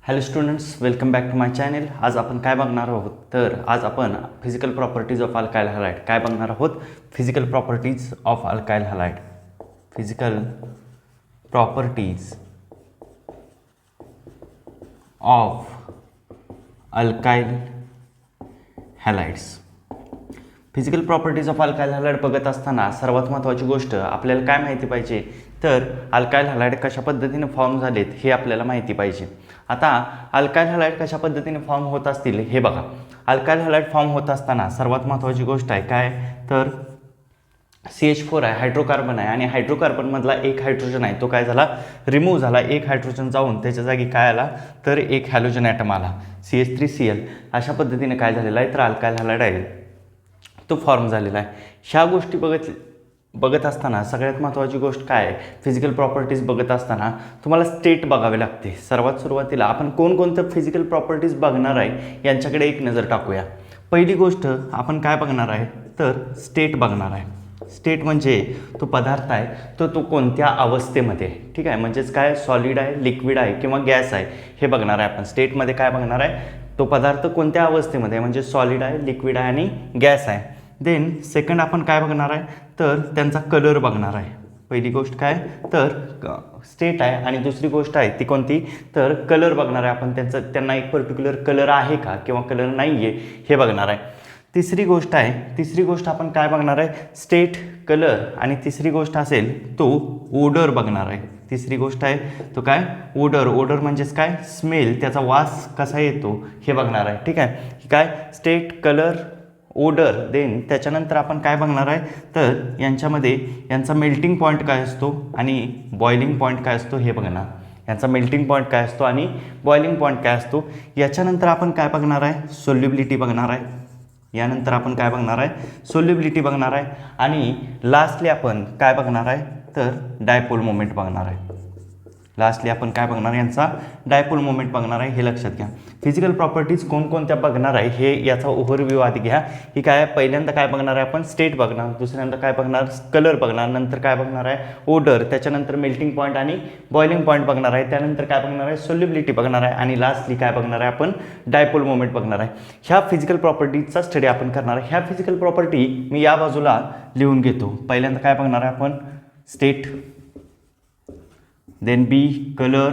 Hello students, welcome back to my channel. आज आपण काय बघणार आहोत तर आज आपण physical properties of alkyl halide काय बघणार आहोत. Physical properties of alkyl halide. Physical properties of alkyl halides. Physical properties of alkyl halide बघत असताना सर्वात महत्त्वाची गोष्ट आपल्याला काय माहिती पाहिजे तर अल्काइल हॅलाइड कशा पद्धतीने फॉर्म झालेत हे आपल्याला माहिती पाहिजे. आता अल्काइल हॅलाइड कशा पद्धतीने फॉर्म होत असतील हे बघा. अल्काइल हॅलाइड फॉर्म होत असताना सर्वात महत्त्वाची गोष्ट आहे काय तर CH4 आहे, हायड्रोकार्बन आहे आणि हायड्रोकार्बनमधला एक हायड्रोजन आहे तो काय झाला, रिमूव्ह झाला. एक हायड्रोजन जाऊन त्याच्या जागी काय आला तर एक हॅलोजन ॲटम आला, CH3Cl. अशा पद्धतीने काय झालेलं आहे तर अल्काइल हॅलाइड आहे तो फॉर्म झालेला आहे. ह्या गोष्टी बघत असताना सगळ्यात महत्त्वाची गोष्ट काय आहे, फिजिकल प्रॉपर्टीज बघत असताना तुम्हाला स्टेट बघावे लागते. सर्वात सुरुवातीला आपण कोणकोणत्या फिजिकल प्रॉपर्टीज बघणार आहे यांच्याकडे एक नजर टाकूया. पहिली गोष्ट आपण काय बघणार आहे तर स्टेट बघणार आहे. स्टेट म्हणजे तो पदार्थ आहे तो कोणत्या अवस्थेमध्ये, ठीक आहे, म्हणजेच काय सॉलिड आहे, लिक्विड आहे किंवा गॅस आहे हे बघणार आहे आपण. स्टेटमध्ये काय बघणार आहे, तो पदार्थ कोणत्या अवस्थेमध्ये आहे, म्हणजे सॉलिड आहे, लिक्विड आहे आणि गॅस आहे. देन सेकंड आपण काय बघणार आहे तर त्यांचा कलर बघणार आहे. पहिली गोष्ट काय तर स्टेट आहे आणि दुसरी गोष्ट आहे ती कोणती तर कलर बघणार आहे आपण. त्यांना एक पर्टिक्युलर कलर आहे का किंवा कलर नाही आहे हे बघणार आहे. तिसरी गोष्ट आपण काय बघणार आहे, स्टेट, कलर आणि तिसरी गोष्ट असेल तो ओडर बघणार आहे. तिसरी गोष्ट आहे तो काय ओडर म्हणजेच काय स्मेल, त्याचा वास कसा येतो हे बघणार आहे. ठीक आहे, काय स्टेट, कलर, ओडर. देन त्याच्यानंतर आपण काय बघणार आहे तर यांचा मेल्टिंग पॉईंट काय असतो आणि बॉइलिंग पॉईंट काय असतो हे बघणार. यांचा मेल्टिंग पॉईंट काय असतो आणि बॉइलिंग पॉईंट काय असतो. याच्यानंतर आपण काय बघणार आहे, सोल्युबिलिटी बघणार आहे. यानंतर आपण काय बघणार आहे, सोल्युबिलिटी बघणार आहे आणि लास्टली आपण काय बघणार आहे तर डायपोल मोमेंट बघणार आहे. लास्टली आपण काय बघणार आहे, यांचा डायपोल मोमेंट बघणार आहे. हे लक्षात घ्या. फिजिकल प्रॉपर्टीज कोणकोणत्या बघणार आहे हे याचा ओव्हरव्ह्यू आधी घ्या. ही काय पहिल्यांदा काय बघणार आहे आपण स्टेट बघणार, दुसऱ्यांदा काय बघणार कलर बघणार, नंतर काय बघणार आहे ओडर, त्याच्यानंतर मेल्टिंग पॉईंट आणि बॉइलिंग पॉईंट बघणार आहे, त्यानंतर काय बघणार आहे सोल्युबिलिटी बघणार आहे आणि लास्टली काय बघणार आहे आपण डायपोल मोमेंट बघणार आहे. ह्या फिजिकल प्रॉपर्टीजचा स्टडी आपण करणार आहे. ह्या फिजिकल प्रॉपर्टी मी या बाजूला लिहून घेतो. पहिल्यांदा काय बघणार आहे आपण state, then B colour,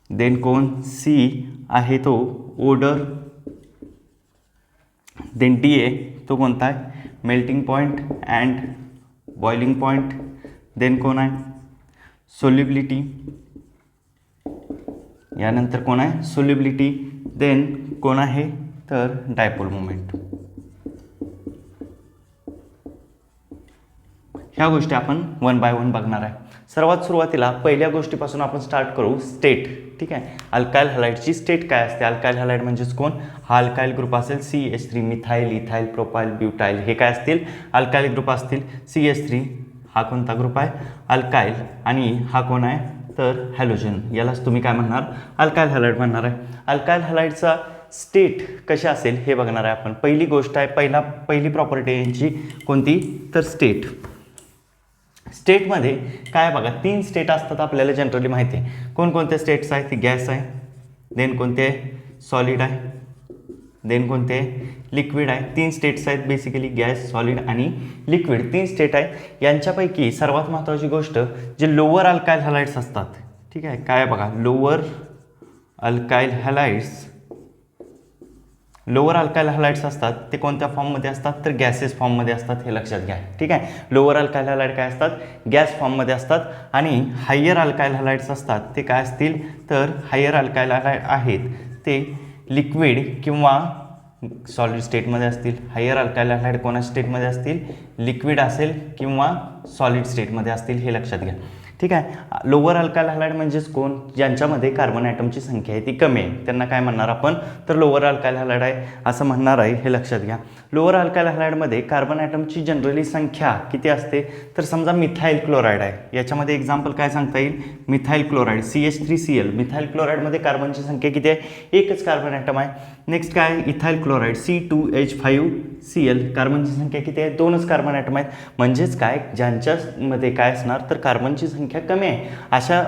then कोण सी आहे तो ओडर, देन डी आहे तो कोणता आहे melting point and boiling point, then कोण आहे सोल्युबिलिटी, यानंतर कोण आहे सोल्युबिलिटी, देन कोण आहे तर डायपोल मोमेंट. ह्या गोष्टी आपण वन बाय वन बघणार आहे. सर्वात सुरुवातीला पहिल्या गोष्टीपासून आपण स्टार्ट करू स्टेट. ठीक आहे, अल्काइल हॅलाइडची स्टेट काय असते. अल्काइल हॅलाइड म्हणजेच कोण, हा अल्काइल ग्रुप असेल CH3, methyl, ethyl, propyl, butyl हे काय असतील अल्काइल ग्रुप असतील. CH3 हा कोणता ग्रुप आहे अल्काइल आणि हा कोण आहे तर हॅलोजन. यालाच तुम्ही काय म्हणणार अल्काइल हॅलाइड म्हणणार आहे. अल्काइल हॅलाइडचा स्टेट कशी असेल हे बघणार आहे आपण. पहिली गोष्ट आहे पहिली प्रॉपर्टी यांची कोणती तर स्टेट. स्टेटमध्ये काय बघा 3 स्टेट असतात आपल्याला जनरली माहिती आहे. कोणकोणते स्टेट्स आहेत ती गॅस आहे, देन कोणते सॉलिड आहे, देन कोणते लिक्विड आहे. 3 स्टेट्स आहेत बेसिकली, गॅस, सॉलिड आणि लिक्विड 3 स्टेट आहेत. यांच्यापैकी सर्वात महत्त्वाची गोष्ट जे लोअर अल्काइल हॅलाइड्स असतात. ठीक आहे, काय बघा लोअर अल्काइल हॅलाइड्स असतात ते कोणत्या फॉर्ममध्ये असतात तर गॅसेस फॉर्ममध्ये असतात. हे लक्षात घ्या. ठीक आहे, लोअर अल्काइल हॅलाइड काय असतात गॅस फॉर्ममध्ये असतात आणि हायर अल्काइल हॅलाइड्स असतात ते काय असतील तर हायर अल्काइल हॅलाइड आहेत ते लिक्विड किंवा सॉलिड स्टेटमध्ये असतील. हायर अल्काइल हॅलाइड कोणत्या स्टेटमध्ये असतील, लिक्विड असेल किंवा सॉलिड स्टेटमध्ये असतील. हे लक्षात घ्या. ठीक आहे, लोअर अल्काइल हॅलाइड म्हणजेच कोण, ज्यांच्यामध्ये कार्बन ॲटमची संख्या आहे ती कमी आहे त्यांना काय म्हणणार आपण तर लोअर अल्काइल हॅलाइड आहे असं म्हणणार आहे. हे लक्षात घ्या. लोअर अल्काइल हॅलाइडमध्ये कार्बन ॲटमची जनरली संख्या किती असते तर समजा मिथाइल क्लोराईड आहे, याच्यामध्ये एक्झाम्पल काय सांगता येईल मिथाइल क्लोराईड CH3Cl. मिथाइल क्लोराईडमध्ये कार्बनची संख्या किती आहे, एकच कार्बन ॲटम आहे. नेक्स्ट काय इथाइल क्लोराईड C2H5Cl, कार्बनची संख्या किती आहे, 2च कार्बन ॲटम आहेत. म्हणजेच काय ज्यांच्यामध्ये काय असणार तर कार्बनची संख्या कमी आहे अशा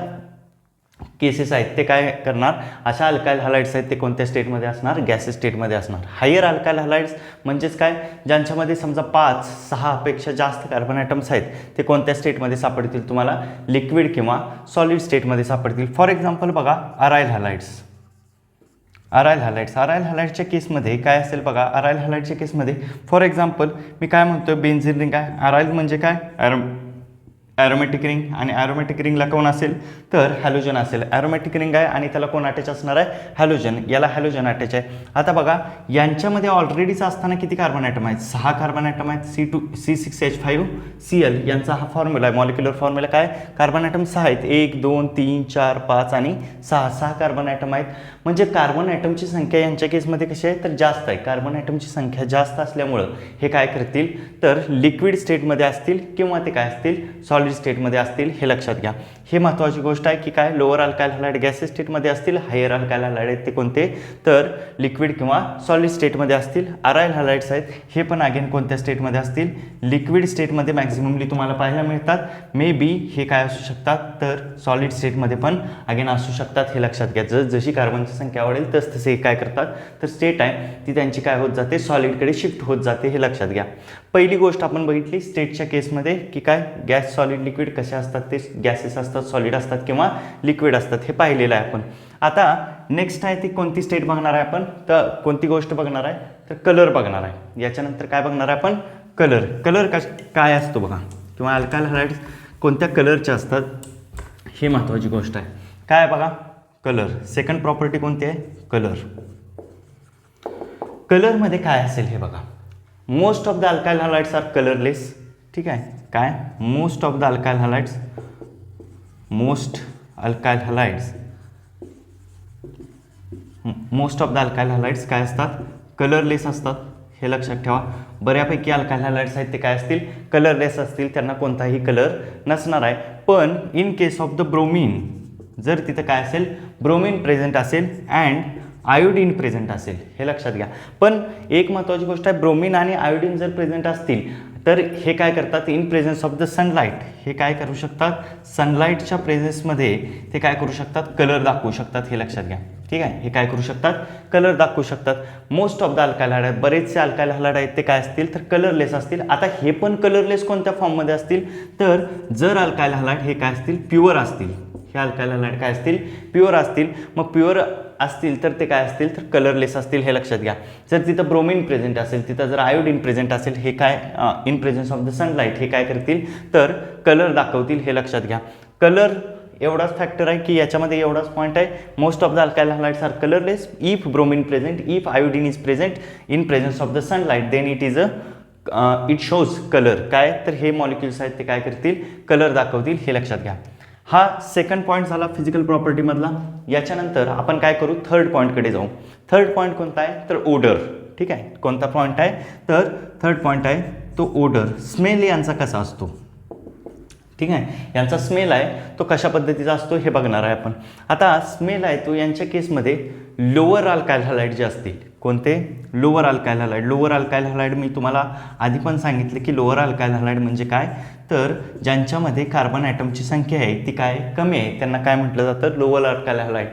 केसेस आहेत ते काय करणार, अशा अल्काईल हॅलाइड्स आहेत ते कोणत्या स्टेटमध्ये असणार, गॅसेस स्टेटमध्ये असणार. हायर अल्काईल हॅलाइड्स म्हणजेच काय, ज्यांच्यामध्ये समजा 5-6 पेक्षा जास्त कार्बन ॲटम्स आहेत ते कोणत्या स्टेटमध्ये सापडतील तुम्हाला, लिक्विड किंवा सॉलिड स्टेटमध्ये सापडतील. फॉर एक्झाम्पल बघा, अराईल हॅलाइड्स. अराईल हॅलाइड्सच्या केसमध्ये काय असेल बघा, अराईल हॅलाइडच्या केसमध्ये फॉर एक्झाम्पल मी काय म्हणतोय, बेन्झीन रिंग आहे. अराईल म्हणजे काय, ॲरोमॅटिक रिंग, आणि ॲरोमॅटिक रिंगला कोण असेल तर हॅलोजन असेल. ॲरोमॅटिक रिंग आहे आणि त्याला कोण अटॅच असणार आहे, हॅलोजन, याला हॅलोजन अटॅच आहे. आता बघा, यांच्यामध्ये ऑलरेडीच असताना किती कार्बन ॲटम आहेत, 6 कार्बन ॲटम आहेत. C6H5Cl यांचा हा फॉर्म्युला आहे, मॉलिक्युलर फॉर्म्युला काय, कार्बन ॲटम 6 आहेत, 1 2 3 4 5 आणि 6 कार्बन ॲटम आहेत. म्हणजे कार्बन ॲटमची संख्या यांच्या केसमध्ये कशी आहे तर जास्त आहे. कार्बन ॲटमची संख्या जास्त असल्यामुळं हे काय करतील तर लिक्विड स्टेटमध्ये असतील किंवा ते काय असतील, सॉलिड स्टेटमध्ये असतील, हे लक्षात घ्या. हे महत्त्वाची गोष्ट आहे की काय, लोअर अल्काईल हॅलाइड गॅसेस स्टेटमध्ये असतील, हायर अल्काईल हॅलाइड आहेत ते कोणते तर लिक्विड किंवा सॉलिड स्टेटमध्ये असतील. अराईल हॅलाइड्स आहेत हे पण अगेन कोणत्या स्टेटमध्ये असतील, लिक्विड स्टेटमध्ये मॅक्झिममली तुम्हाला पाहायला मिळतात. मे बी हे काय असू शकतात तर सॉलिड स्टेटमध्ये पण अगेन असू शकतात, हे लक्षात घ्या. जशी कार्बनची संख्या वाढेल तसे हे काय करतात तर स्टेट आहे ती त्यांची काय होत जाते, सॉलिडकडे शिफ्ट होत जाते, हे लक्षात घ्या. पहिली गोष्ट आपण बघितली स्टेटच्या केसमध्ये की काय, गॅस सॉलिड लिक्विड कसे असतात, ते गॅसेस असतात, सॉलिड असतात किंवा लिक्विड असतात, हे पाहिलेलं आहे आपण. आता नेक्स्ट आहे ती कोणती स्टेट बघणार आहे आपण, तर कोणती गोष्ट बघणार आहे तर कलर बघणार आहे. याच्यानंतर काय बघणार आहे आपण, कलर काय असतो बघा, किंवा अल्काईल हॅलाइड्स कोणत्या कलरचे असतात, हे महत्त्वाची गोष्ट आहे. काय आहे बघा, कलर. सेकंड प्रॉपर्टी कोणती आहे, कलरमध्ये काय असेल हे बघा. Most of the alkyl halides are colourless. ठीक आहे, काय, most of the alkyl halides काय असतात, कलरलेस असतात, हे लक्षात ठेवा. बऱ्यापैकी अल्काईल हॅलाइड्स आहेत ते काय असतील, कलरलेस असतील, त्यांना कोणताही कलर नसणार आहे. पण in case of the bromine, जर तिथं काय असेल, ब्रोमीन प्रेझेंट असेल अँड आयोडीन प्रेझेंट असेल, हे लक्षात घ्या. पण एक महत्त्वाची गोष्ट आहे, ब्रोमीन आणि आयोडीन जर प्रेझेंट असतील तर हे काय करतात, in presence of the sunlight, हे काय करू शकतात, सनलाईटच्या प्रेझेन्समध्ये ते काय करू शकतात, कलर दाखवू शकतात, हे लक्षात घ्या. ठीक आहे, हे काय करू शकतात, कलर दाखवू शकतात. Most of the alkyl halide, बरेचसे अल्काईल हॅलाइड आहेत ते काय असतील तर कलरलेस असतील. आता हे पण कलरलेस कोणत्या फॉर्ममध्ये असतील तर जर अल्काईल हॅलाइड हे काय असतील, प्युअर असतील, हे अल्काईल हॅलाइड काय असतील, प्युअर असतील. मग प्युअर असतील तर ते काय असतील तर कलरलेस असतील, हे लक्षात घ्या. जर तिथं ब्रोमीन प्रेझेंट असेल, तिथं जर आयोडीन प्रेझेंट असेल, हे काय in presence of the sunlight हे काय करतील तर कलर दाखवतील, हे लक्षात घ्या. कलर एवढाच फॅक्टर आहे की याच्यामध्ये एवढाच पॉईंट आहे, most of the alkyl halides are colourless if bromine present, if iodine is present in presence of the sunlight, then it shows colour. काय तर हे मॉलिक्युल्स आहेत ते काय करतील, कलर दाखवतील, हे लक्षात घ्या. हा सेकंड पॉईंट झाला फिजिकल प्रॉपर्टीमधला. याच्यानंतर आपण काय करू, थर्ड पॉईंटकडे जाऊ. थर्ड पॉईंट कोणता आहे तर ओडर. ठीक आहे, कोणता पॉईंट आहे तर थर्ड पॉईंट आहे तो ओडर. स्मेल यांचा कसा असतो, ठीक आहे, यांचा स्मेल आहे तो कशा पद्धतीचा असतो हे बघणार आहे आपण. आता स्मेल आहे तो यांच्या केसमध्ये लोअर अल्काईल हॅलाइड जे असतील, कोणते, लोअर अल्काईल हॅलाइड मी तुम्हाला आधी पण सांगितले की लोअर अल्काईल हॅलाइड म्हणजे काय तर ज्यांच्यामध्ये कार्बन ॲटमची संख्या आहे ती काय कमी आहे, त्यांना काय म्हटलं जातं, lower alkyl halide.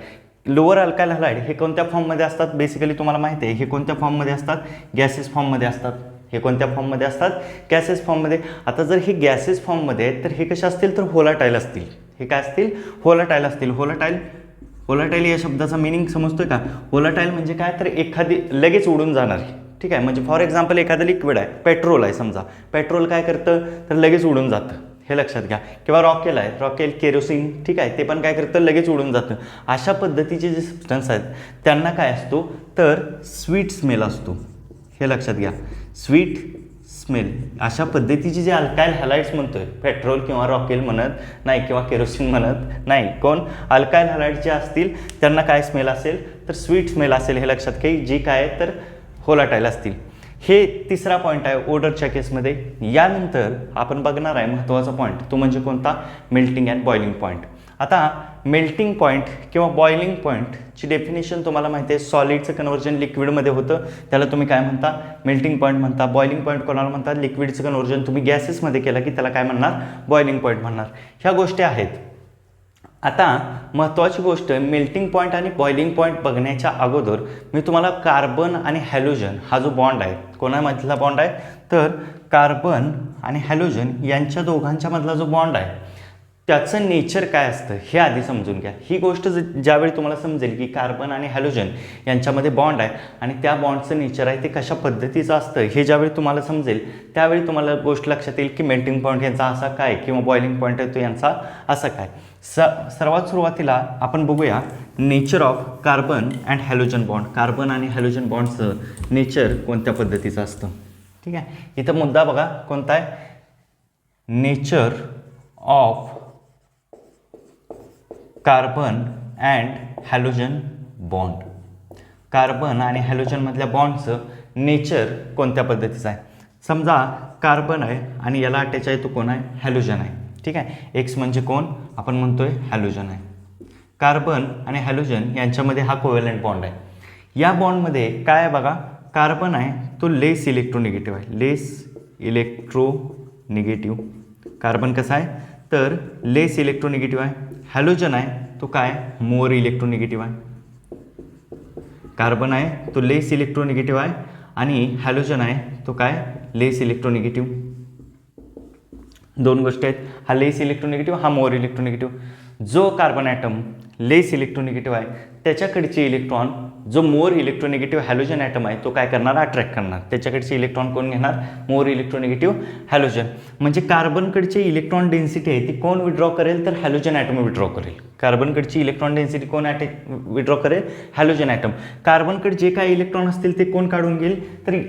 Lower alkyl halide हे कोणत्या फॉर्ममध्ये असतात, बेसिकली तुम्हाला माहिती आहे हे कोणत्या फॉर्ममध्ये असतात, गॅसेस फॉर्ममध्ये असतात. हे कोणत्या फॉर्ममध्ये असतात, गॅसेस फॉर्ममध्ये. आता जर हे गॅसेस फॉर्ममध्ये आहेत तर हे कसे असतील तर व्होलाटाईल असतील. हे काय असतील, व्होलाटाईल असतील. व्होलाटाईल या शब्दाचा मिनिंग समजतोय का, व्होलाटाईल म्हणजे काय तर एखादी लगेच उडून जाणारी. ठीक आहे, म्हणजे फॉर एक्झाम्पल एखादं लिक्विड आहे, पेट्रोल आहे समजा, पेट्रोल काय करतं तर लगेच उडून जातं, हे लक्षात घ्या. किंवा रॉकेल आहे, रॉकेल, केरोसिन, ठीक आहे, ते पण काय करतं लगेच उडून जातं. अशा पद्धतीचे जे सबस्टन्स आहेत त्यांना काय असतो तर स्वीट स्मेल असतो, हे लक्षात घ्या. Sweet smell. अशा पद्धतीचे जे अल्काईल हॅलाइड्स म्हणतोय, पेट्रोल किंवा रॉकेल म्हणत नाही किंवा केरोसिन म्हणत नाही, कोण अल्काईल हॅलाइड जे असतील त्यांना काय स्मेल असेल तर स्वीट स्मेल असेल, हे लक्षात घ्या, जी काय तर व्होलाटाईल असतील. हे तिसरा पॉईंट आहे ओडरच्या केसमध्ये. यानंतर आपण बघणार आहे महत्त्वाचा पॉईंट, तो म्हणजे कोणता, मेल्टिंग अँड बॉइलिंग पॉईंट. आता मेल्टिंग पॉईंट किंवा बॉइलिंग पॉईंटची डेफिनेशन तुम्हाला माहिती आहे, सॉलिडचं कन्व्हर्जन लिक्विडमध्ये होतं त्याला तुम्ही काय म्हणता, मेल्टिंग पॉईंट म्हणता. बॉइलिंग पॉईंट कोणाला म्हणतात, लिक्विडचं कन्व्हर्जन तुम्ही गॅसेसमध्ये केलं की त्याला काय म्हणणार, बॉइलिंग पॉईंट म्हणणार. ह्या गोष्टी आहेत. आता महत्त्वाची गोष्ट, मेल्टिंग पॉईंट आणि बॉइलिंग पॉईंट बघण्याच्या अगोदर मी तुम्हाला कार्बन आणि हॅलोजन हा जो बॉन्ड आहे, कोणामधला बॉन्ड आहे, तर कार्बन आणि हॅलोजन यांच्या दोघांच्या मधला जो बॉन्ड आहे त्याचं नेचर काय असतं हे आधी समजून घ्या. ही गोष्ट ज्यावेळी तुम्हाला समजेल की कार्बन आणि हॅलोजन यांच्यामध्ये बॉन्ड आहे आणि त्या बॉन्डचं नेचर आहे ते कशा पद्धतीचं असतं हे ज्यावेळी तुम्हाला समजेल त्यावेळी तुम्हाला गोष्ट लक्षात येईल की मेल्टिंग पॉईंट यांचा असा काय किंवा बॉइलिंग पॉईंट आहे तो यांचा असा काय. सर्वात सुरुवातीला आपण बघूया nature of carbon and halogen bond. Carbon आणि हॅलोजन बॉन्डचं नेचर कोणत्या पद्धतीचं असतं. ठीक आहे, इथं मुद्दा बघा कोणता आहे, nature of carbon and halogen bond. Carbon आणि हॅलोजनमधल्या बॉन्डचं नेचर कोणत्या पद्धतीचं आहे. समजा कार्बन आहे आणि याला अटॅच आहे तो कोण आहे, हॅलोजन आहे. ठीक आहे, एक्स म्हणजे कोण, आपण म्हणतोय हॅलोजन आहे. कार्बन आणि हॅलोजन यांच्यामध्ये हा कोव्हॅलंट बॉन्ड आहे. या बॉन्डमध्ये काय आहे बघा, कार्बन आहे तो लेस इलेक्ट्रोनिगेटिव्ह आहे, लेस इलेक्ट्रोनिगेटिव्ह. कार्बन कसा आहे तर लेस इलेक्ट्रोनिगेटिव्ह आहे. हॅलोजन आहे तो काय, मोर इलेक्ट्रोनिगेटिव्ह आहे. कार्बन आहे तो लेस इलेक्ट्रोनिगेटिव्ह आहे आणि हॅलोजन आहे तो काय, लेस इलेक्ट्रोनिगेटिव्ह. दोन गोष्टी आहेत, हा लेस इलेक्ट्रोनिगेटिव्ह, हा मोर इलेक्ट्रोनिगेटिव्ह. जो कार्बन ॲटम लेस इलेक्ट्रोनिगेटिव्ह आहे त्याच्याकडचे इलेक्ट्रॉन जो मोर इलेक्ट्रोनिगेटिव्ह हॅलोजन ॲटम आहे तो काय करणार, अट्रॅक्ट करणार. त्याच्याकडचे इलेक्ट्रॉन कोण घेणार, मोर इलेक्ट्रोनिगेटिव्ह हॅलोजन. म्हणजे कार्बनकडचे इलेक्ट्रॉन डेन्सिटी आहे ती कोण विड्रॉ करेल, तर हॅलोजन ॲटम विड्रॉ करेल. कार्बनकडची इलेक्ट्रॉन डेन्सिटी कोण विड्रॉ करेल, हॅलोजन ॲटम. कार्बनकडे जे काही इलेक्ट्रॉन असतील ते कोण काढून घेईल, तर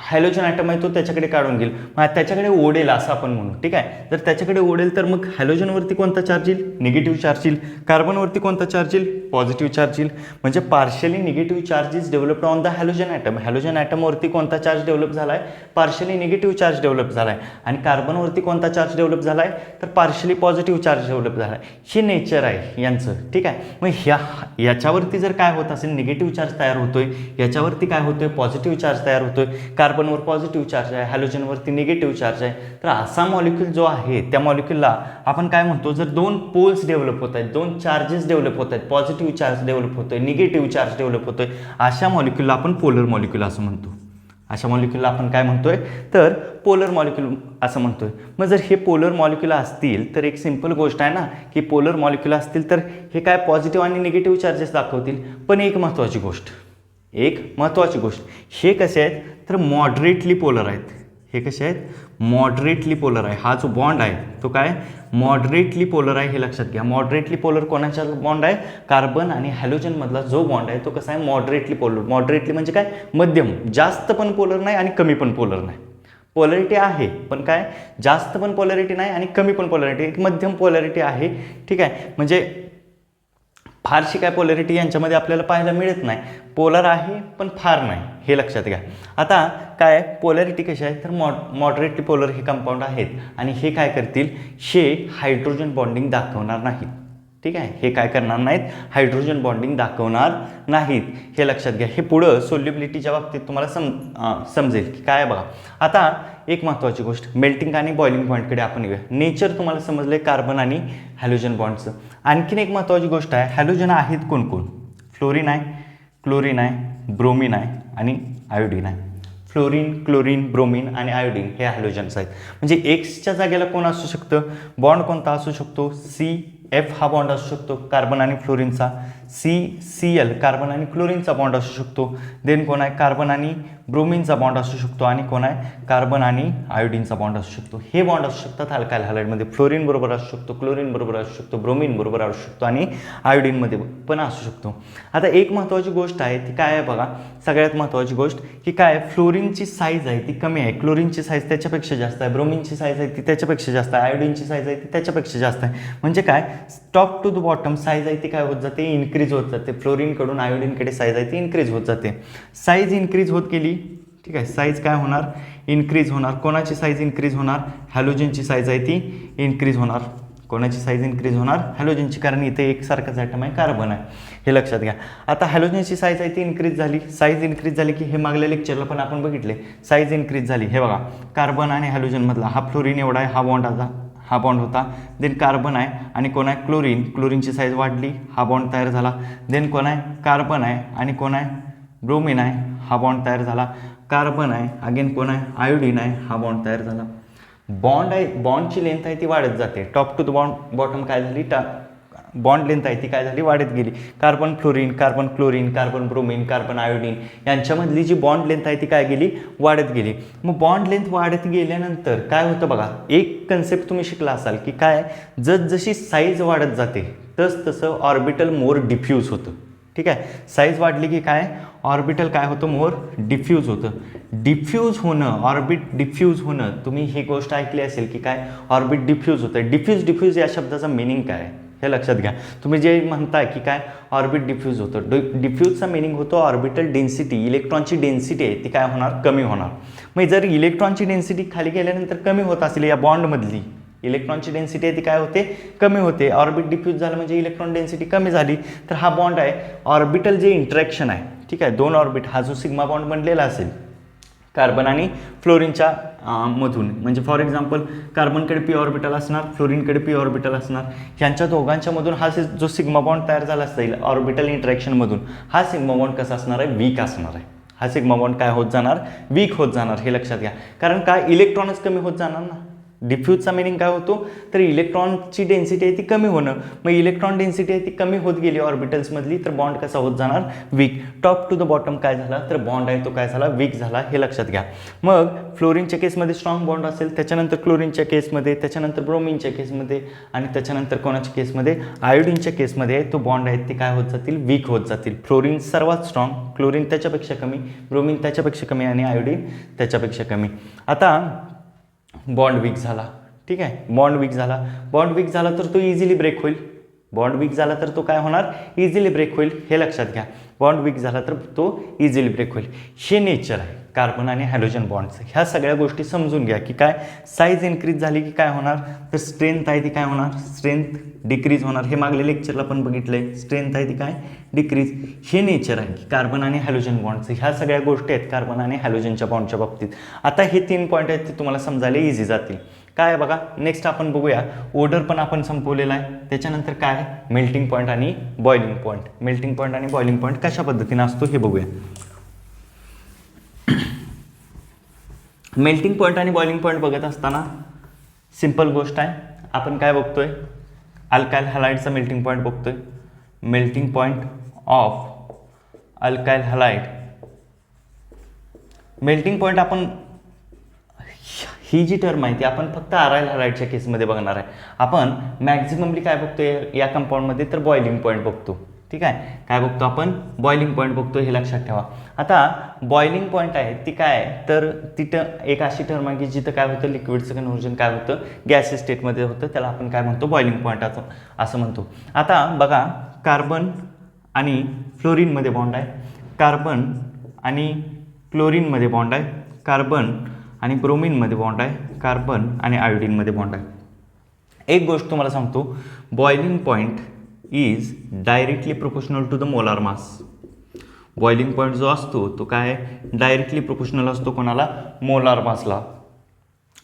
हॅलोजन ॲटम आहे तो त्याच्याकडे काढून घेईल, मग त्याच्याकडे ओढेल असं आपण म्हणू. ठीक आहे, जर त्याच्याकडे ओढेल तर मग हॅलोजनवरती कोणता चार्ज येईल, निगेटिव्ह चार्ज येईल. कार्बनवरती कोणता चार्ज येईल, पॉझिटिव्ह चार्ज येईल. म्हणजे partially negative charges developed on the halogen atom. Halogen ॲटमवरती कोणता चार्ज डेव्हलप झाला आहे, पार्शियली निगेटिव्ह चार्ज डेव्हलप झाला आहे. आणि कार्बनवरती कोणता चार्ज डेव्हलप झाला आहे, तर पार्शियली पॉझिटिव्ह चार्ज डेव्हलप झाला आहे. हे नेचर आहे यांचं. ठीक आहे, मग याच्यावरती जर काय होत असेल, निगेटिव्ह चार्ज तयार होतोय, याच्यावरती काय होतोय, पॉझिटिव्ह चार्ज तयार होतोय. कार्बनवर पॉझिटिव्ह चार्ज आहे, हॅलोजनवरती निगेटिव्ह चार्ज आहे. तर असा मॉलिक्यूल जो आहे त्या मॉलिक्यूलला आपण काय म्हणतो, जर दोन पोल्स डेव्हलप होत आहेत, दोन चार्जेस डेव्हलप होत आहेत, पॉझिटिव्ह चार्ज डेव्हलप होतोय, निगेटिव्ह चार्ज डेव्हलप होतोय, अशा मॉलिक्यूलला आपण पोलर मॉलिक्यूल असं म्हणतो. अशा मॉलिक्यूलला आपण काय म्हणतोय, तर पोलर मॉलिक्यूल असं म्हणतोय. मग जर हे पोलर मॉलिक्यूल असतील तर एक सिंपल गोष्ट आहे ना की पोलर मॉलिक्यूल असतील तर हे काय पॉझिटिव्ह आणि निगेटिव्ह चार्जेस दाखवतील. पण एक महत्त्वाची गोष्ट, हे कसे आहेत तर मॉडरेटली पोलर आहेत. हे कसे आहेत, मॉडरेटली पोलर आहे. हा जो बॉन्ड आहे तो काय, मॉडरेटली पोलर आहे, हे लक्षात घ्या. मॉडरेटली पोलर कोणाचा बॉन्ड आहे, कार्बन आणि हॅलोजनमधला जो बॉन्ड आहे तो कसा आहे, मॉडरेटली पोलर. मॉडरेटली म्हणजे काय, मध्यम, जास्त पण पोलर नाही आणि कमी पण पोलर नाही. पोलॅरिटी आहे पण काय, जास्त पण पोलॅरिटी नाही आणि कमी पण पोलॅरिटी, एक मध्यम पोलॅरिटी आहे. ठीक आहे, म्हणजे फारशी काय पोलॅरिटी यांच्यामध्ये आपल्याला पाहायला मिळत नाही. पोलर आहे पण फार नाही, हे लक्षात घ्या. आता काय पोलॅरिटी कशी आहे, तर मॉडरेटली पोलर हे कंपाऊंड आहेत आणि हे काय करतील, हे हायड्रोजन बॉन्डिंग दाखवणार नाहीत. ठीक आहे, हे काय करणार नाहीत, हायड्रोजन बॉन्डिंग दाखवणार नाहीत, हे लक्षात घ्या. हे पुढं सोल्युबिलिटीच्या बाबतीत तुम्हाला समजेल की काय. बघा आता एक महत्त्वाची गोष्ट, मेल्टिंग आणि बॉइलिंग पॉईंटकडे आपण येऊया. नेचर तुम्हाला समजले कार्बन आणि हॅलोजन बॉन्डचं. आणखीन एक महत्त्वाची गोष्ट आहे, हॅलोजन आहेत कोण, फ्लोरीन आहे, क्लोरीन आहे, ब्रोमीन आहे आणि आयोडीन आहे. फ्लोरीन, क्लोरीन, ब्रोमीन आणि आयोडीन हे हॅलोजन्स आहेत. म्हणजे एक्सच्या जागेला कोण असू शकतं, बॉन्ड कोणता असू शकतो, CF हा बॉन्ड असू शकतो कार्बन आणि फ्लोरीनचा. CCl कार्बन आणि क्लोरीनचा बॉन्ड असू शकतो. देन कोण आहे, कार्बन आणि ब्रोमीनचा बॉन्ड असू शकतो. आणि कोण आहे, कार्बन आणि आयोडीनचा बॉन्ड असू शकतो. हे बॉन्ड असू शकतात अल्काइल हॅलाइडमध्ये. फ्लोरीन बरोबर असू शकतो, क्लोरीन बरोबर असू शकतो, ब्रोमीन बरोबर असू शकतो आणि आयोडीनमध्ये पण असू शकतो. आता एक महत्त्वाची गोष्ट आहे ती काय आहे बघा, सगळ्यात महत्त्वाची गोष्ट की काय, फ्लोरीनची साईज आहे ती कमी आहे, क्लोरीनची साईज त्याच्यापेक्षा जास्त आहे, ब्रोमीनची साईज आहे ती त्याच्यापेक्षा जास्त आहे, आयोडीनची साईज आहे ती त्याच्यापेक्षा जास्त आहे. म्हणजे काय, top to the bottom size आहे ती काय होत जाते, इन्क्रीज होत जाते. फ्लोरीनकडून आयोडीनकडे साईज आहे ती इन्क्रीज होत जाते. साईज इन्क्रीज होत गेली, ठीक आहे, साईज काय होणार, इन्क्रीज होणार. कोणाची साईज इन्क्रीज होणार, हॅलोजनची साईज आहे ती इन्क्रीज होणार. कोणाची साईज इन्क्रीज होणार, हॅलोजनची, कारण इथे एकसारखाच ॲटम आहे, कार्बन आहे, हे लक्षात घ्या. आता हॅलोजनची साईज आहे ती इन्क्रीज झाली. साईज इन्क्रीज झाली की हे मागल्या लेक्चरला पण आपण बघितले, साईज इन्क्रीज झाली. हे बघा कार्बन आणि हॅलोजनमधला हा फ्लोरीन एवढा आहे, हा बॉन्ड आता हा बॉन्ड होता. देन कार्बन आहे आणि कोण आहे क्लोरीन, क्लोरीनची साईज वाढली, हा बॉन्ड तयार झाला. देन कोण आहे कार्बन आहे आणि कोण आहे ब्रोमिन आहे, हा बॉन्ड तयार झाला. कार्बन आहे, अगेन कोण आहे आयोडीन आहे, हा बॉन्ड तयार झाला. बॉन्ड आहे, बॉन्डची लेंथ आहे ती वाढत जाते. Top to the bond bottom काय झाली, बॉन्ड लेंथ आहे ती काय झाली वाढत गेली. Carbon fluorine, carbon chlorine, carbon bromine, carbon iodine यांच्यामधली जी बॉन्ड लेंथ आहे ती काय गेली वाढत गेली. मग बॉन्ड लेंथ वाढत गेल्यानंतर काय होतं बघा, एक कन्सेप्ट तुम्ही शिकला असाल की काय, जशी साईज वाढत जाते तसं ऑर्बिटल मोर डिफ्यूज होतं. ठीक आहे, साईज वाढली की काय ऑर्बिटल काय होतं मोर डिफ्यूज होतं. डिफ्यूज होणं, ऑर्बिट डिफ्यूज होणं, तुम्ही ही गोष्ट ऐकली असेल की काय ऑर्बिट डिफ्यूज होतं. डिफ्यूज या शब्दाचा मिनिंग काय आहे हे लक्षात घ्या. तुम्ही जे म्हणता की काय ऑर्बिट डिफ्यूज होतं, डिफ्यूजचा मिनिंग होतो ऑर्बिटल डेन्सिटी, इलेक्ट्रॉनची डेन्सिटी आहे ती काय होणार कमी होणार. मग जर इलेक्ट्रॉनची डेन्सिटी खाली गेल्यानंतर कमी होत असेल, या बॉन्डमधली इलेक्ट्रॉनची डेन्सिटी आहे ती काय होते कमी होते. ऑर्बिट डिफ्यूज झालं म्हणजे इलेक्ट्रॉन डेन्सिटी कमी झाली. तर हा बॉन्ड आहे ऑर्बिटल जे इंटरॅक्शन आहे, ठीक आहे, दोन ऑर्बिट, हा जो सिग्मा बॉन्ड बनलेला असेल कार्बन आणि फ्लोरीनच्या मधून, म्हणजे फॉर एक्झाम्पल कार्बनकडे पी ऑर्बिटल असणार, फ्लोरीनकडे पी ऑर्बिटल असणार, ह्यांच्या दोघांच्या मधून हा जो सिग्मा बॉन्ड तयार झाला असेल ऑर्बिटल इंटरॅक्शनमधून, हा सिग्मा बॉन्ड कसा असणार आहे वीक असणार आहे. हा सिग्मा बॉन्ड काय होत जाणार वीक होत जाणार, हे लक्षात घ्या. कारण काय इलेक्ट्रॉनच कमी होत जाणार ना. डिफ्यूजचा मिनिंग काय होतो, तर इलेक्ट्रॉनची डेन्सिटी आहे ती कमी होणं. मग इलेक्ट्रॉन डेन्सिटी आहे ती कमी होत गेली ऑर्बिटल्समधली, तर बॉन्ड कसा होत जाणार weak. Top to the bottom काय झाला तर बॉन्ड आहे तो काय झाला वीक झाला, हे लक्षात घ्या. मग फ्लोरीनच्या केसमध्ये स्ट्रॉंग बॉन्ड असेल, त्याच्यानंतर क्लोरीनच्या केसमध्ये, त्याच्यानंतर ब्रोमिनच्या केसमध्ये आणि त्याच्यानंतर कोणाच्या केसमध्ये आयोडीनच्या केसमध्ये तो बॉन्ड आहेत ते काय होत जातील वीक होत जातील. फ्लोरीन सर्वात स्ट्रॉंग, क्लोरीन त्याच्यापेक्षा कमी, ब्रोमिन त्याच्यापेक्षा कमी आणि आयोडीन त्याच्यापेक्षा कमी. आता बॉन्ड वीक झाला, ठीक आहे, बॉन्ड वीक झाला तर तो इझिली ब्रेक होईल. बॉन्ड वीक झाला तर तो काय होणार इझिली ब्रेक होईल, हे लक्षात घ्या. बॉन्ड वीक झाला तर तो इझिली ब्रेक होईल. हे नेचर आहे कार्बन आणि हॅलोजन बॉन्डचं. ह्या सगळ्या गोष्टी समजून घ्या की काय साईज इन्क्रीज झाली की काय होणार तर स्ट्रेंथ आहे ती काय होणार स्ट्रेंथ डिक्रीज होणार. हे मागल्या लेक्चरला पण बघितलंय, स्ट्रेंथ आहे ती काय डिक्रीज. हे नेचर आहे की कार्बन आणि हॅलोजन बॉन्डचं. ह्या सगळ्या गोष्टी आहेत कार्बन आणि हॅलोजनच्या बॉन्डच्या बाबतीत. आता हे 3 पॉईंट आहेत ते तुम्हाला समजायला इझी जातील. काय बघा नेक्स्ट आपण बघूया, ओडर पण आपण संपवलेला आहे. त्याच्यानंतर काय मेल्टिंग पॉईंट आणि बॉइलिंग पॉईंट. मेल्टिंग पॉईंट आणि बॉइलिंग पॉईंट कशा पद्धतीने असतो हे बघूया. मेल्टिंग पॉईंट आणि बॉइलिंग पॉईंट बघत असताना सिंपल गोष्ट आहे, आपण काय बघतोय अल्काइल हॅलाइडचा मेल्टिंग पॉईंट बघतोय. Melting point of alkyl halide. Melting point आपण ही जी टर्म आहे ती आपण फक्त अराइल हॅलाइडच्या केसमध्ये बघणार आहे. आपण मॅक्झिममली काय बघतोय या कंपाऊंडमध्ये तर बॉइलिंग पॉईंट बघतो. ठीक आहे, काय बघतो आपण बॉइलिंग पॉईंट बघतो, हे लक्षात ठेवा. आता बॉइलिंग पॉईंट आहे ती काय तर तिथं एक अशी टर्म आहे की जिथं काय होतं लिक्विडचं कन्व्हर्जन काय होतं गॅस स्टेटमध्ये होतं, त्याला आपण काय म्हणतो बॉइलिंग पॉईंट असं म्हणतो. आता बघा कार्बन आणि फ्लोरीनमध्ये बॉन्ड आहे, कार्बन आणि क्लोरीनमध्ये बॉन्ड आहे, कार्बन आणि ब्रोमिनमध्ये बॉन्ड आहे, कार्बन आणि आयोडीनमध्ये बॉन्ड आहे. एक गोष्ट तुम्हाला सांगतो, boiling point is directly proportional to the molar mass. Boiling point जो असतो तो काय डायरेक्टली प्रोपोर्शनल असतो कोणाला मोलार मासला.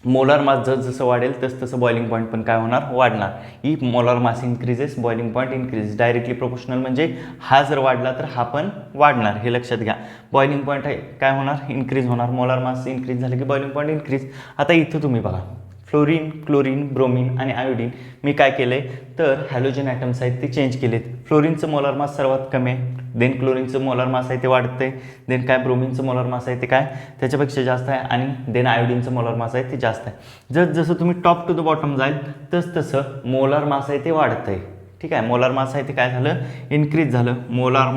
मोलार मास जसं वाढेल तसं बॉइलिंग पॉईंट पण काय होणार वाढणार. ही molar mass increases boiling point increases. Directly proportional म्हणजे हा जर वाढला तर हा पण वाढणार, हे लक्षात घ्या. बॉइलिंग पॉईंट आहे काय होणार इन्क्रीज होणार, मोलार मास इन्क्रीज झालं की बॉइलिंग पॉईंट इन्क्रीज. आता इथं तुम्ही बघा फ्लोरीन, क्लोरीन, ब्रोमिन आणि आयोडीन मी काय केलं आहे तर हॅलोजन ॲटम्स आहेत ते चेंज केलेत. फ्लोरीनचं मोलार मास सर्वात कमी आहे, देन क्लोरीनचं मोलार मास आहे ते वाढतंय, देन काय ब्रोमिनचं मोलार मास आहे ते काय त्याच्यापेक्षा जास्त आहे आणि देन आयोडीनचं मोलार मास आहे ते जास्त आहे. जसं तुम्ही टॉप टू द बॉटम जाईल तसं मोलार मास आहे ते वाढतंय. ठीक आहे, मोलार मास आहे ते काय झालं इन्क्रीज झालं. Molar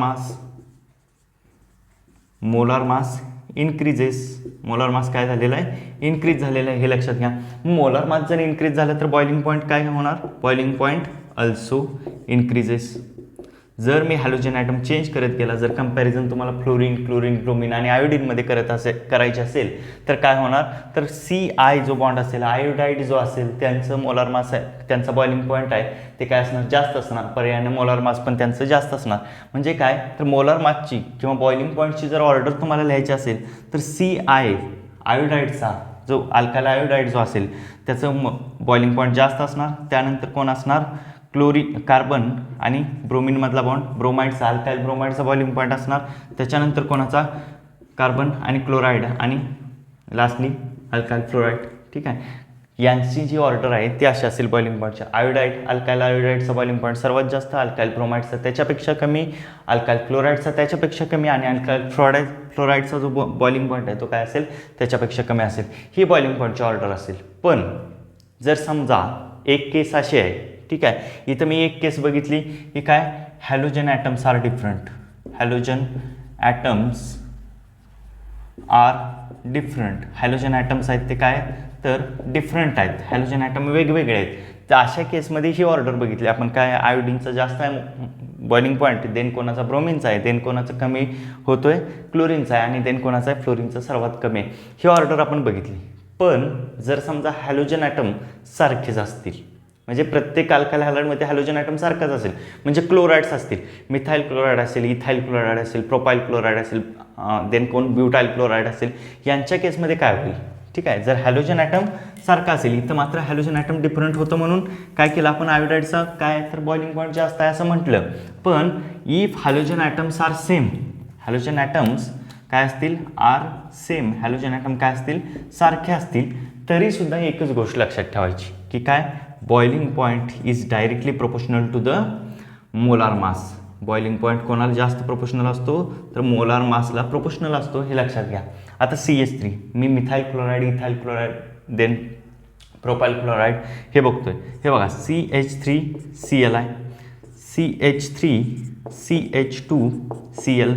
mass increases. Molar mass काय झालेला आहे इन्क्रीज झालेला आहे, हे लक्षात घ्या. मोलार मास जर इन्क्रीज झालं तर बॉइलिंग पॉईंट काय होणार बॉइलिंग पॉईंट अल्सो इन्क्रीजेस. जर मी हॅलोजन ॲटम चेंज करत गेला, जर कंपॅरिझन तुम्हाला फ्लोरीन, क्लोरीन, ब्रोमिन आणि आयोडीनमध्ये करायचे असेल तर काय होणार तर CI जो बॉन्ड असेल, आयोडाईड जो असेल त्यांचं मोलार मास आहे, त्यांचा बॉइलिंग पॉईंट आहे ते काय असणार जास्त असणार. पर्यायाने मोलार मास पण त्यांचं जास्त असणार. म्हणजे काय तर मोलार मासची किंवा बॉइलिंग पॉईंटची जर ऑर्डर तुम्हाला लिहायची असेल तर CI आयोडाईडचा जो अल्काइल आयोडाईड जो असेल त्याचं बॉइलिंग पॉईंट जास्त असणार. त्यानंतर कोण असणार, कार्बन आणि ब्रोमिनमधला बॉन्ड, ब्रोमाइडचा अल्काइल ब्रोमाइडचा बॉइलिंग पॉईंट असणार. त्याच्यानंतर कोणाचा, कार्बन आणि क्लोराईड आणि लास्टली अल्काइल फ्लोराईड. ठीक आहे, यांची जी ऑर्डर आहे ती अशी असेल बॉइलिंग पॉईंटच्या. आयोडाईड, अल्काइल आयोडाईडचा बॉइलिंग पॉईंट सर्वात जास्त, अल्काइल ब्रोमाइडचा त्याच्यापेक्षा कमी, अल्काइल क्लोराईडचा त्याच्यापेक्षा कमी आणि अल्काइल फ्लोराईडचा जो बॉइलिंग पॉईंट आहे तो काय असेल, त्याच्यापेक्षा कमी असेल. ही बॉइलिंग पॉईंटची ऑर्डर असेल. पण जर समजा एक केस अशी आहे, ठीक आहे, इथं मी एक केस बघितली की काय, halogen atoms are different, halogen atoms are different. Halogen atoms आहेत ते काय तर डिफरंट आहेत, हॅलोजन ॲटम वेगवेगळे आहेत. तर अशा केसमध्ये ही ऑर्डर बघितली आपण, काय आयोडीनचा जास्त आहे बॉइलिंग पॉईंट, देन कोणाचा ब्रोमिनचा आहे, देन कोणाचा कमी होतोय क्लोरीनचा आहे आणि देन कोणाचा आहे फ्लोरीनचा सर्वात कमी आहे. ही ऑर्डर आपण बघितली. पण जर समजा हॅलोजन ॲटम सारखेच असतील, म्हणजे प्रत्येक अल्काइल हॅलाइडमध्ये हॅलोजन ॲटम सारखाच असेल, म्हणजे क्लोराईड्स असतील, मिथाईल क्लोराईड असेल, इथाईल क्लोराईड असेल, प्रोपाईल क्लोराईड असेल, देन कोण ब्युटाईल क्लोराईड असेल, यांच्या केसमध्ये काय होईल, ठीक आहे. जर हॅलोजन ॲटम सारखा असेल, इथं मात्र हॅलोजन ॲटम डिफरंट होतं म्हणून काय केलं आपण, आयोडाईडचा काय तर बॉइलिंग पॉईंट जास्त आहे असं म्हटलं. पण if halogen atoms are same, halogen atoms काय असतील, आर सेम, हॅलोजन ॲटम काय असतील, सारखे असतील, तरीसुद्धा एकच गोष्ट लक्षात ठेवायची की काय, boiling point is directly proportional to the molar mass. Boiling point कोणाला जास्त प्रोपोर्शनल असतो तर मोलार मासला प्रोपोर्शनल असतो, हे लक्षात घ्या. आता CH3 मी methyl chloride, ethyl chloride, then propyl chloride हे बघतोय. हे बघा CH3Cl आहे, CH3CH2Cl,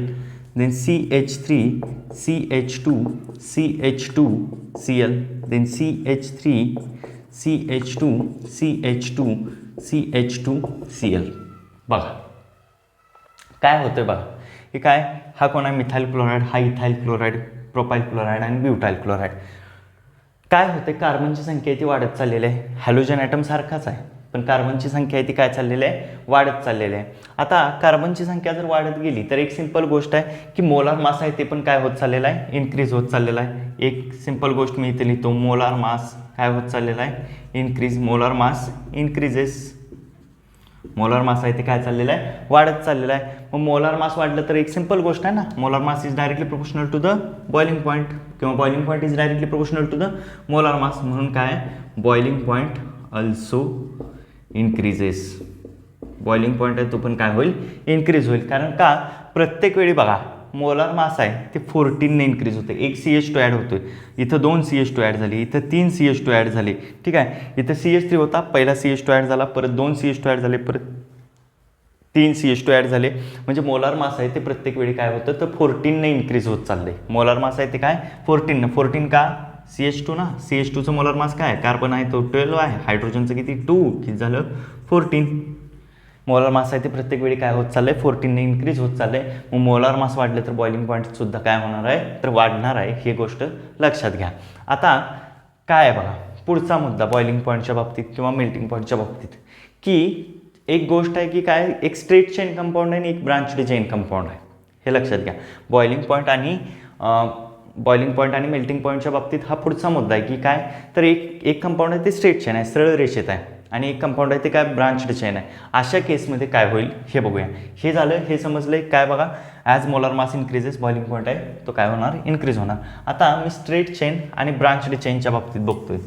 then CH3CH2CH2Cl, then CH3CH2CH2CH2Cl. बघा काय होतं बघा, हे काय, हा कोण आहे मिथाईल क्लोराईड, हा इथाईल क्लोराईड, प्रोपाईल क्लोराईड आणि ब्युटाईल क्लोराईड. काय होते, कार्बनची संख्या ती वाढत चाललेली आहे. हॅलोजन ॲटम सारखाच आहे पण कार्बनची संख्या आहे ती काय चाललेली आहे, वाढत चाललेली आहे. आता कार्बनची संख्या जर वाढत गेली तर एक सिंपल गोष्ट आहे की मोलार मास आहे ते पण काय होत चाललेला आहे, इन्क्रीज होत चाललेला आहे. एक सिंपल गोष्ट मी इथे लिहितो, मोलार मास काय होत चाललेला आहे, increase, molar mass increases. Molar mass आहे ते काय चाललेलं आहे, वाढत चाललेलं आहे. मग मोलार मास वाढलं तर एक सिंपल गोष्ट आहे ना, molar mass is directly proportional to the boiling point, किंवा boiling point is directly proportional to the molar mass. म्हणून काय, boiling point also increases. Boiling point आहे तो पण काय होईल, इन्क्रीज होईल. कारण का, प्रत्येक वेळी बघा मोलार मास आहे ते 14ने इन्क्रीज होते. एक CH2 ॲड होतोय, इथं 2 CH2 ॲड झाली, इथं 3 CH2 ॲड झाले, ठीक आहे. इथं CH3 होता, पहिला CH2 ॲड झाला, परत 2 CH2 ॲड झाले, परत 3 CH2 ॲड झाले. म्हणजे मोलार मास आहे ते प्रत्येक वेळी काय होतं तर 14ने इन्क्रीज होत चाललंय. मोलार मास आहे ते काय 14 का, CH2 ना, CH2चं मोलार मास काय, कार्बन आहे तो 12 आहे, हायड्रोजनचं किती 2, किती झालं 14. मोलार मास आहे ते प्रत्येक वेळी काय होत चाललंय, 14ने इन्क्रीज होत चाललंय. मग मोलार मास वाढले तर बॉइलिंग पॉईंट सुद्धा काय होणार आहे तर वाढणार आहे, ही गोष्ट लक्षात घ्या. आता काय आहे बघा पुढचा मुद्दा बॉइलिंग पॉईंटच्या बाबतीत किंवा मेल्टिंग पॉईंटच्या बाबतीत, की एक गोष्ट आहे की काय, एक स्ट्रेट चेन कंपाऊंड आहे आणि एक ब्रांच्ड चेन कंपाऊंड आहे, हे लक्षात घ्या. बॉइलिंग पॉईंट आणि मेल्टिंग पॉईंटच्या बाबतीत हा पुढचा मुद्दा आहे की काय, तर एक कंपाऊंड आहे ते स्ट्रेट चेन आहे, सरळ रेषेत आहे, आणि एक कंपाऊंड आहे ते काय ब्रांच्ड चेन आहे. अशा केसमध्ये काय होईल हे बघूया. हे झालं, हे समजलंय. काय बघा, as molar mass increases boiling point आहे तो काय होणार, इन्क्रीज होणार. आता मी स्ट्रेट चेन आणि ब्रांच्ड चेनच्या बाबतीत बघतोय.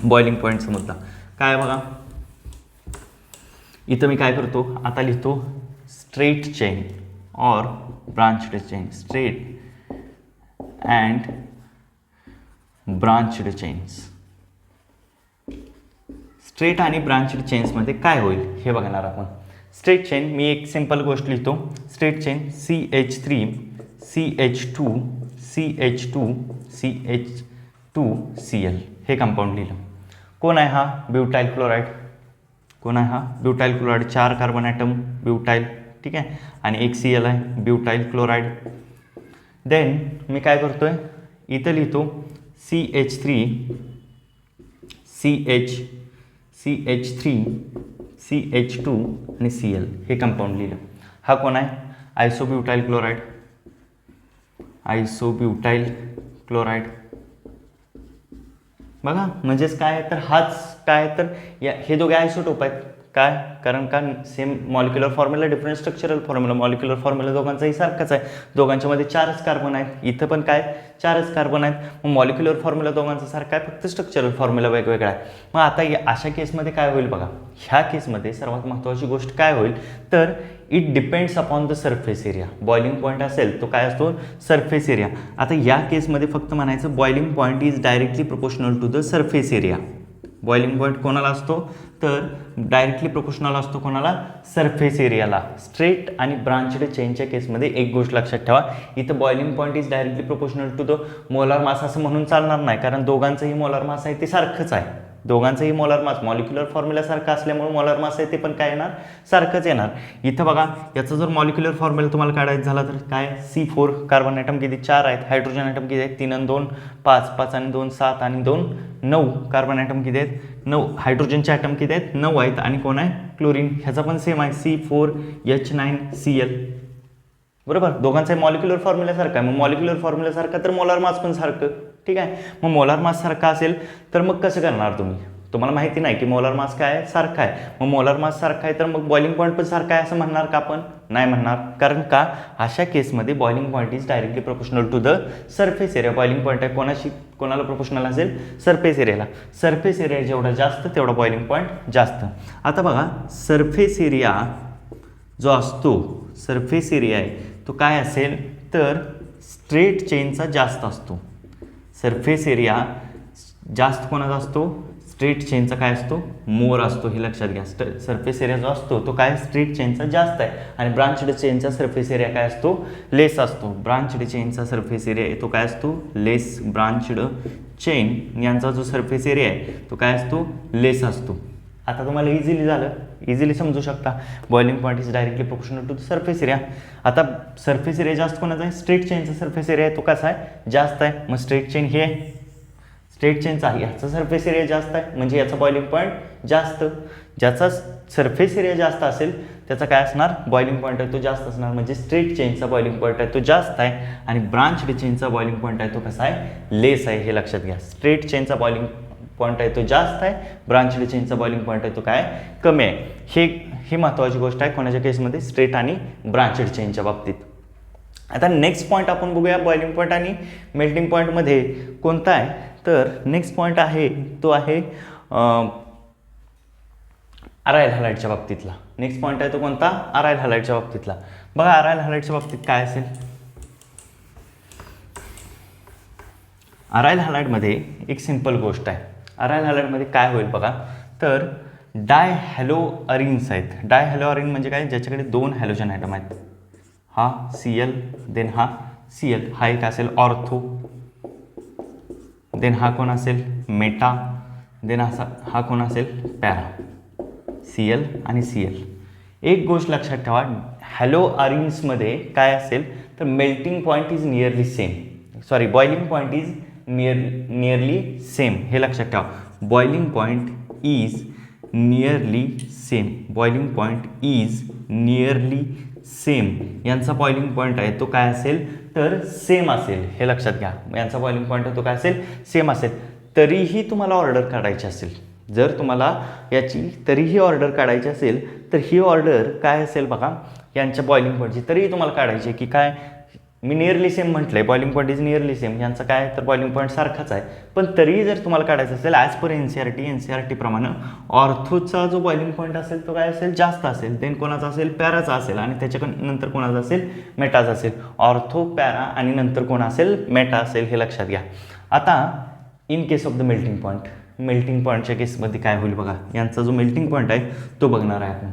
बॉइलिंग पॉईंटचा मुद्दा काय बघा, इथं मी काय करतो, आता लिहितो स्ट्रेट चेन और branched chain, straight and branched chains. Straight आणि ब्रांच्ड चेन्समध्ये काय होईल हे बघणार आपण. स्ट्रेट चेन मी एक सिंपल गोष्ट लिहितो, स्ट्रेट चेन CH3CH2CH2CH2Cl हे कंपाऊंड लिहिलं. कोण आहे हा, ब्युटाईल क्लोराईड. कोण आहे हा, butyl chloride, 4 carbon item butyl, ठीक आहे, आणि एक Cl आहे ब्युटाईल क्लोराईड. देन मी काय करतोय, इथं लिहितो CH3CH2 आणि Cl हे कंपाऊंड लिहिलं. हा कोण आहे, आयसोब्युटाईल क्लोराईड, आयसोब्युटाईल क्लोराईड. बघा म्हणजेच काय तर हाच काय तर हे दोघे आयसोटोप आहेत काय, कारण का same molecular formula different structural formula, molecular formula दोघांचाही सारखाच आहे, दोघांच्यामध्ये 4च कार्बन आहेत, इथं पण काय 4च कार्बन आहेत, मग मॉलिक्युलर फॉर्म्युला दोघांचा सारखा आहे, फक्त स्ट्रक्चरल फॉर्म्युला वेगवेगळा आहे. मग आता अशा केसमध्ये काय होईल बघा, ह्या केसमध्ये सर्वात महत्त्वाची गोष्ट काय होईल तर it depends upon the surface area. Boiling point असेल तो काय असतो सरफेस एरिया. आता या केसमध्ये फक्त म्हणायचं boiling point is directly proportional to the surface area. Boiling point कोणाला असतो तर डायरेक्टली प्रोपोर्शनल असतो कोणाला सरफेस एरियाला. स्ट्रेट आणि ब्रांचड चेनच्या केसमध्ये एक गोष्ट लक्षात ठेवा, इथं boiling point is directly proportional to the molar mass असं म्हणून चालणार नाही, कारण दोघांचंही मोलार मास आहे ते सारखंच आहे. दोघांचंही मोलार मास मॉलिक्युलर फॉर्म्युला सारखा असल्यामुळे मोलार मास आहे ते पण काय येणार सारखंच येणार. इथं बघा याचा जर मॉलिक्युलर फॉर्म्युला तुम्हाला काढायचा झाला तर काय C4 कार्बन ॲटम किती 4 आहेत, हायड्रोजन ॲटम किती आहेत 3 आणि 2 5, 5 आणि 2 7 आणि 2 9, कार्बन ॲटम किती आहेत 9, हायड्रोजनचे ॲटम किती आहेत 9 आहेत आणि कोण आहे क्लोरीन, ह्याचा पण सेम आहे C4H9Cl. बरोबर, दोघांचा मॉलिक्युलर फॉर्म्युला सारखा आहे, मग मॉलिक्युलर फॉर्म्युला सारखा तर मोलार मास पण सारखं. ठीक आहे, मग मोलार मास सारखा असेल तर मग कसं करणार तुम्ही, तुम्हाला माहिती नाही की मोलार मास काय आहे सारखा आहे, मग मोलार मास सारखा आहे तर मग बॉइलिंग पॉईंट पण सारखा आहे असं म्हणणार का आपण, नाही म्हणणार, कारण का अशा केसमध्ये boiling point is directly proportional to the surface area. Boiling point आहे कोणाला प्रोपोर्शनल असेल सरफेस एरियाला. सरफेस एरिया जेवढा जास्त तेवढा बॉइलिंग पॉईंट जास्त. आता बघा सरफेस एरिया जो असतो सरफेस एरिया आहे तो काय असेल तर स्ट्रेट चेनचा जास्त असतो. सरफेस एरिया जास्त कोणाचा असतो स्ट्रेट चेनचा काय असतो मोर असतो, हे लक्षात घ्या. सरफेस एरिया जो असतो तो काय स्ट्रेट चेनचा जास्त आहे आणि ब्रांचड चेनचा सरफेस एरिया काय असतो लेस असतो. ब्रांचड चेनचा सरफेस एरिया तो काय असतो लेस. ब्रांचड चेन यांचा जो सरफेस एरिया आहे तो काय असतो लेस असतो. आता तुम्हाला इझिली समजू शकता boiling point is directly proportional to the surface area. आता सरफेस एरिया जास्त कोणाचा आहे स्ट्रेट चेनचा सरफेस एरिया आहे तो कसा आहे जास्त आहे, मग स्ट्रेट चेन हे आहे स्ट्रेट चेनचा आहे ह्याचा सरफेस एरिया जास्त आहे म्हणजे याचा बॉइलिंग पॉईंट जास्त. ज्याचा सरफेस एरिया जास्त असेल त्याचा काय असणार बॉइलिंग पॉईंट आहे तो जास्त असणार, म्हणजे स्ट्रेट चेनचा बॉइलिंग पॉईंट आहे तो जास्त आहे आणि ब्रांचड चेनचा बॉइलिंग पॉईंट आहे तो कसा आहे लेस आहे, हे लक्षात घ्या. स्ट्रेट चेनचा बॉइलिंग पॉईंट आहे तो जास्त आहे, ब्रांचड चेनचा बॉइलिंग पॉईंट आहे तो काय कमी आहे. ही महत्त्वाची गोष्ट आहे कोणाच्या केसमध्ये स्ट्रेट आणि ब्रांचड चेनच्या बाबतीत. आता नेक्स्ट पॉईंट आपण बघूया बॉइलिंग पॉईंट आणि मेल्टिंग पॉईंटमध्ये कोणता आहे तर नेक्स्ट पॉईंट आहे तो आहे अरायल हॅलाइडच्या बाबतीतला. नेक्स्ट पॉईंट आहे तो कोणता अरायल हॅलाइडच्या बाबतीतला. बघा अरायल हॅलाइडच्या बाबतीत काय असेल, अरायल हॅलाइडमध्ये एक सिंपल गोष्ट आहे. अरायल हॅलाइडमध्ये काय होईल बघा तर डायहॅलोअरिन्स आहेत. डायहॅलोअरिन म्हणजे काय ज्याच्याकडे 2 हॅलोजन ॲटम आहेत, हा Cl देन हा Cl, हा एक असेल ऑर्थो, देन हा कोण असेल मेटा, देन हा कोण असेल पॅरा. Cl आणि Cl. एक गोष्ट लक्षात ठेवा हॅलोअरिन्समध्ये काय असेल तर melting point is nearly same, sorry boiling point is nearly same, हे लक्षात ठेवा. Boiling point is nearly same, boiling point is nearly same. यांचा बॉइलिंग पॉईंट आहे तो काय असेल तर सेम असेल, हे लक्षात घ्या. यांचा बॉइलिंग पॉईंट आहे तो काय असेल सेम असेल. तरीही तुम्हाला ऑर्डर काढायची असेल, जर तुम्हाला याची तरीही ऑर्डर काढायची असेल तर ही ऑर्डर काय असेल बघा यांच्या बॉइलिंग पॉईंटची तरीही तुम्हाला काढायची की काय मी नियरली सेम म्हटलं आहे, boiling point is nearly same, यांचं काय तर बॉइलिंग पॉईंट सारखाच आहे. पण तरीही जर तुम्हाला काढायचं असेल ॲज पर NCERT प्रमाणे ऑर्थोचा जो बॉइलिंग पॉईंट असेल तो काय असेल जास्त असेल, देन कोणाचा असेल पॅराचा असेल आणि त्याच्यानंतर कोणाचा असेल मेटाचा असेल. ऑर्थो पॅरा आणि नंतर कोण असेल मेटा असेल, हे लक्षात घ्या. आता in case of the melting point, melting पॉईंटच्या केसमध्ये काय होईल बघा, यांचा जो मेल्टिंग पॉईंट आहे तो बघणार आहे आपण.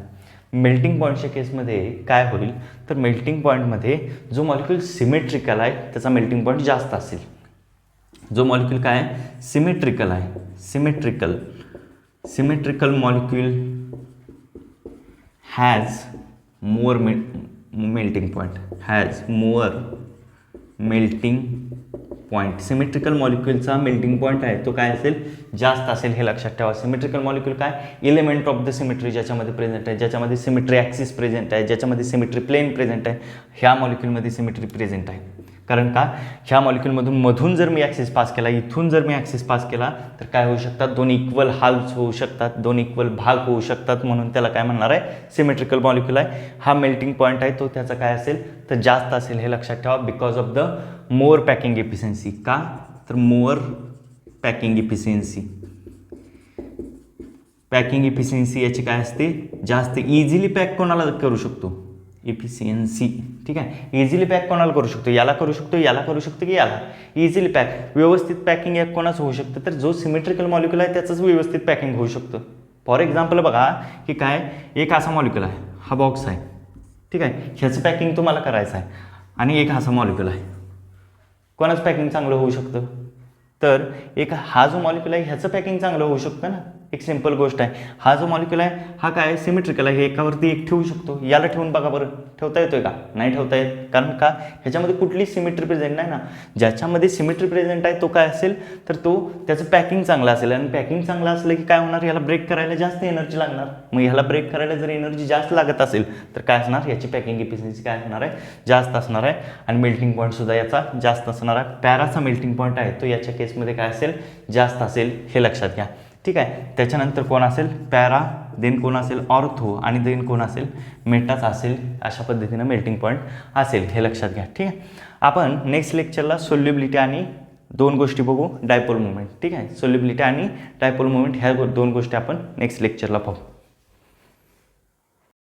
मेल्टिंग पॉईंटच्या केसमध्ये काय होईल तर मेल्टिंग पॉईंटमध्ये जो मॉलिक्यूल सिमेट्रिकल आहे त्याचा मेल्टिंग पॉईंट जास्त असेल. जो मॉलिक्यूल काय आहे सिमेट्रिकल आहे, symmetrical molecule has more melting point, has more melting point. Symmetrical मॉलिक्यूलचा मेल्टिंग पॉईंट आहे तो काय असेल जास्त असेल, हे लक्षात ठेवा. सिमेट्रिकल मॉलिक्यूल काय एलिमेंट ऑफ द सिमेट्री ज्याच्यामध्ये प्रेझेंट आहे, ज्याच्यामध्ये सिमेट्री ॲक्सिस प्रेझेंट आहे, ज्याच्यामध्ये सिमेट्री प्लेन प्रेझेंट आहे, ह्या मॉलिक्यूलमध्ये सिमेट्री प्रेझेंट आहे. कारण का ह्या मॉलिक्यूलमधून जर मी ॲक्सिस पास केला, इथून जर मी ॲक्सिस पास केला तर काय होऊ शकतात, दोन इक्वल हाल्स होऊ शकतात, दोन इक्वल भाग होऊ शकतात, म्हणून त्याला काय म्हणणार आहे, सिमेट्रिकल मॉलिक्यूल आहे. हा मेल्टिंग पॉईंट आहे तो त्याचा काय असेल तर जास्त असेल, हे लक्षात ठेवा, because of the more packing efficiency. का तर मोर पॅकिंग इफिशियन्सी, पॅकिंग इफिशियन्सी याची काय असते, जास्त. इझिली पॅक कोणाला करू शकतो, इफिशियन्सी, ठीक आहे, इझिली पॅक कोणाला करू शकतो, याला करू शकतो, याला करू शकतो की याला. इझिली पॅक, व्यवस्थित पॅकिंग एक कोणाचं होऊ शकतं तर जो सिमेट्रिकल मॉलिक्यूल आहे त्याचंच व्यवस्थित पॅकिंग होऊ शकतं. फॉर एक्झाम्पल बघा की काय, एक असा मॉलिक्यूल आहे, हा बॉक्स आहे, ठीक आहे, ह्याचं पॅकिंग तुम्हाला करायचं आहे, आणि एक असा मॉलिक्यूल आहे, कोणाचं पॅकिंग चांगलं होऊ शकतं, तर एक हा जो मॉलिक्यूल आहे ह्याचं पॅकिंग चांगलं होऊ शकतं ना. एक सिंपल गोष्ट आहे, हा जो मॉलिक्यूल आहे हा काय सिमेट्रिकल आहे, हे एकावरती एक ठेवू शकतो, याला ठेवून बघा बरं, ठेवता येतोय का, नाही ठेवता येत, कारण का ह्याच्यामध्ये कुठली सिमेट्री प्रेझेंट नाही ना. ज्याच्यामध्ये सिमेट्री प्रेझेंट आहे तो काय असेल तर तो त्याचं पॅकिंग चांगलं असेल, आणि पॅकिंग चांगलं असलं की काय होणार, ह्याला ब्रेक करायला जास्त एनर्जी लागणार. मग ह्याला ब्रेक करायला जर एनर्जी जास्त लागत असेल तर काय असणार, याची पॅकिंग इफिशियन्सी काय असणार आहे, जास्त असणार आहे, आणि मेल्टिंग पॉईंटसुद्धा याचा जास्त असणार आहे. पॅराचा मेल्टिंग पॉईंट आहे तो याच्या केसमध्ये काय असेल, जास्त असेल, हे लक्षात घ्या, ठीक आहे. त्याच्यानंतर कोण असेल, पॅरा, देन कोण असेल ऑर्थो, आणि देन कोण असेल, मेटाच असेल. अशा पद्धतीनं मेल्टिंग पॉईंट असेल, हे लक्षात घ्या, ठीक आहे. आपण नेक्स्ट लेक्चरला सोल्युबिलिटी आणि दोन गोष्टी बघू, डायपोल मुवमेंट, ठीक आहे. सोल्युबिलिटी आणि डायपोल मुवमेंट ह्या दोन गोष्टी आपण नेक्स्ट लेक्चरला पाहू.